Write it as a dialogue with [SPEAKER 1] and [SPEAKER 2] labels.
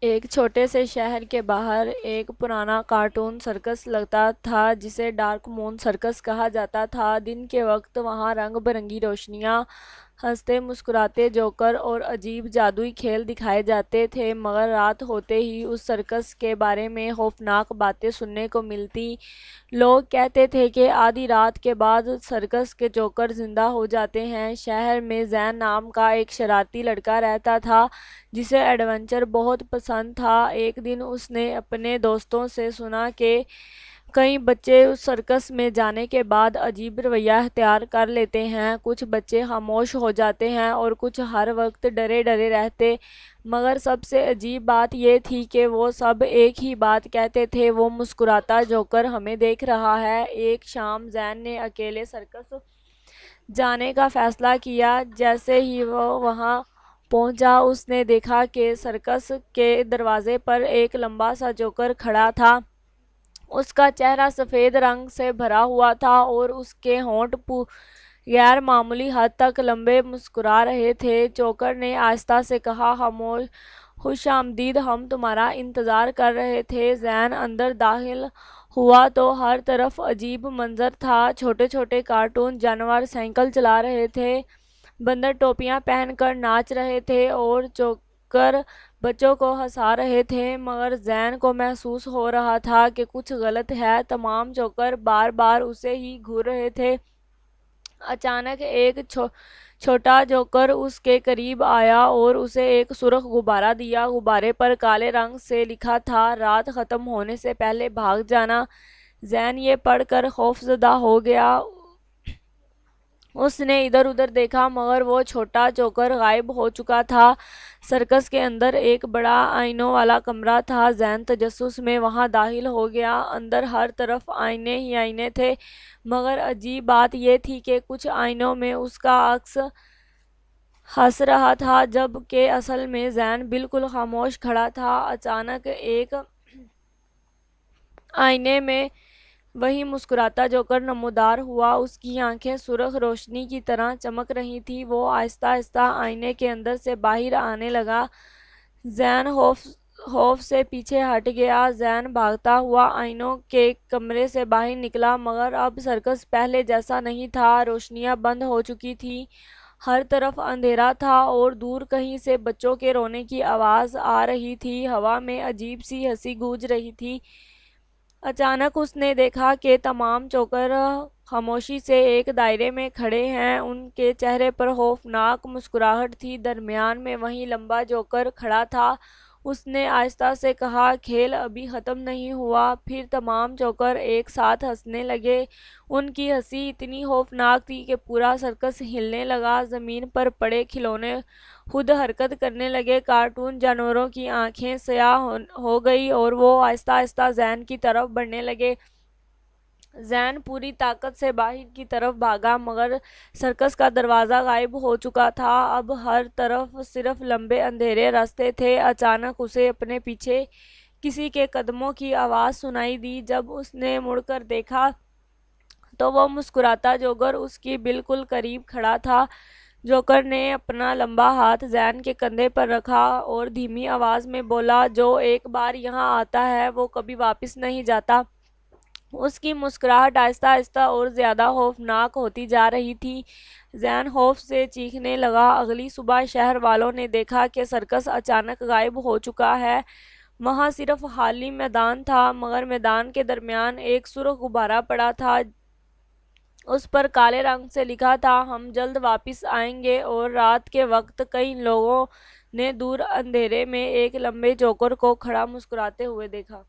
[SPEAKER 1] ایک چھوٹے سے شہر کے باہر ایک پرانا کارٹون سرکس لگتا تھا جسے ڈارک مون سرکس کہا جاتا تھا۔ دن کے وقت وہاں رنگ برنگی روشنیاں، ہنستے مسکراتے جوکر اور عجیب جادوئی کھیل دکھائے جاتے تھے، مگر رات ہوتے ہی اس سرکس کے بارے میں خوفناک باتیں سننے کو ملتی۔ لوگ کہتے تھے کہ آدھی رات کے بعد سرکس کے جوکر زندہ ہو جاتے ہیں۔ شہر میں زین نام کا ایک شرارتی لڑکا رہتا تھا جسے ایڈونچر بہت پسند تھا۔ ایک دن اس نے اپنے دوستوں سے سنا کہ کئی بچے اس سرکس میں جانے کے بعد عجیب رویہ اختیار کر لیتے ہیں۔ کچھ بچے خاموش ہو جاتے ہیں اور کچھ ہر وقت ڈرے ڈرے رہتے، مگر سب سے عجیب بات یہ تھی کہ وہ سب ایک ہی بات کہتے تھے: وہ مسکراتا جوکر ہمیں دیکھ رہا ہے۔ ایک شام زین نے اکیلے سرکس جانے کا فیصلہ کیا۔ جیسے ہی وہ وہاں پہنچا اس نے دیکھا کہ سرکس کے دروازے پر ایک لمبا سا جوکر کھڑا تھا۔ اس کا چہرہ سفید رنگ سے بھرا ہوا تھا اور اس کے ہونٹ غیر معمولی حد تک لمبے مسکرا رہے تھے۔ جوکر نے آہستہ سے کہا: خوش آمدید، ہم تمہارا انتظار کر رہے تھے۔ زین اندر داخل ہوا تو ہر طرف عجیب منظر تھا۔ چھوٹے چھوٹے کارٹون جانور سائیکل چلا رہے تھے، بندر ٹوپیاں پہن کر ناچ رہے تھے اور جوکر بچوں کو ہنسا رہے تھے، مگر زین کو محسوس ہو رہا تھا کہ کچھ غلط ہے۔ تمام جوکر بار بار اسے ہی گھور رہے تھے۔ اچانک ایک چھوٹا جوکر اس کے قریب آیا اور اسے ایک سرخ غبارہ دیا۔ غبارے پر کالے رنگ سے لکھا تھا: رات ختم ہونے سے پہلے بھاگ جانا۔ زین یہ پڑھ کر خوفزدہ ہو گیا۔ اس نے ادھر ادھر دیکھا مگر وہ چھوٹا جوکر غائب ہو چکا تھا۔ سرکس کے اندر ایک بڑا آئینوں والا کمرہ تھا۔ زین تجسس میں وہاں داخل ہو گیا۔ اندر ہر طرف آئینے ہی آئینے تھے، مگر عجیب بات یہ تھی کہ کچھ آئینوں میں اس کا عکس ہنس رہا تھا جبکہ اصل میں زین بالکل خاموش کھڑا تھا۔ اچانک ایک آئینے میں وہی مسکراتا جوکر نمودار ہوا۔ اس کی آنکھیں سرخ روشنی کی طرح چمک رہی تھیں۔ وہ آہستہ آہستہ آئینے کے اندر سے باہر آنے لگا۔ زین خوف سے پیچھے ہٹ گیا۔ زین بھاگتا ہوا آئینوں کے کمرے سے باہر نکلا، مگر اب سرکس پہلے جیسا نہیں تھا۔ روشنیاں بند ہو چکی تھیں، ہر طرف اندھیرا تھا اور دور کہیں سے بچوں کے رونے کی آواز آ رہی تھی۔ ہوا میں عجیب سی ہنسی گونج رہی تھی۔ اچانک اس نے دیکھا کہ تمام جوکر خاموشی سے ایک دائرے میں کھڑے ہیں۔ ان کے چہرے پر خوفناک مسکراہٹ تھی۔ درمیان میں وہی لمبا جوکر کھڑا تھا۔ اس نے آہستہ سے کہا: کھیل ابھی ختم نہیں ہوا۔ پھر تمام جوکر ایک ساتھ ہنسنے لگے۔ ان کی ہنسی اتنی خوفناک تھی کہ پورا سرکس ہلنے لگا۔ زمین پر پڑے کھلونے خود حرکت کرنے لگے۔ کارٹون جانوروں کی آنکھیں سیاہ ہو گئی اور وہ آہستہ آہستہ زین کی طرف بڑھنے لگے۔ زین پوری طاقت سے باہر کی طرف بھاگا، مگر سرکس کا دروازہ غائب ہو چکا تھا۔ اب ہر طرف صرف لمبے اندھیرے راستے تھے۔ اچانک اسے اپنے پیچھے کسی کے قدموں کی آواز سنائی دی۔ جب اس نے مڑ کر دیکھا تو وہ مسکراتا جوکر اس کی بالکل قریب کھڑا تھا۔ جوکر نے اپنا لمبا ہاتھ زین کے کندھے پر رکھا اور دھیمی آواز میں بولا: جو ایک بار یہاں آتا ہے وہ کبھی واپس نہیں جاتا۔ اس کی مسکراہٹ آہستہ آہستہ اور زیادہ خوفناک ہوتی جا رہی تھی۔ زین خوف سے چیخنے لگا۔ اگلی صبح شہر والوں نے دیکھا کہ سرکس اچانک غائب ہو چکا ہے۔ وہاں صرف خالی میدان تھا، مگر میدان کے درمیان ایک سرخ غبارہ پڑا تھا۔ اس پر کالے رنگ سے لکھا تھا: ہم جلد واپس آئیں گے۔ اور رات کے وقت کئی لوگوں نے دور اندھیرے میں ایک لمبے جوکر کو کھڑا مسکراتے ہوئے دیکھا۔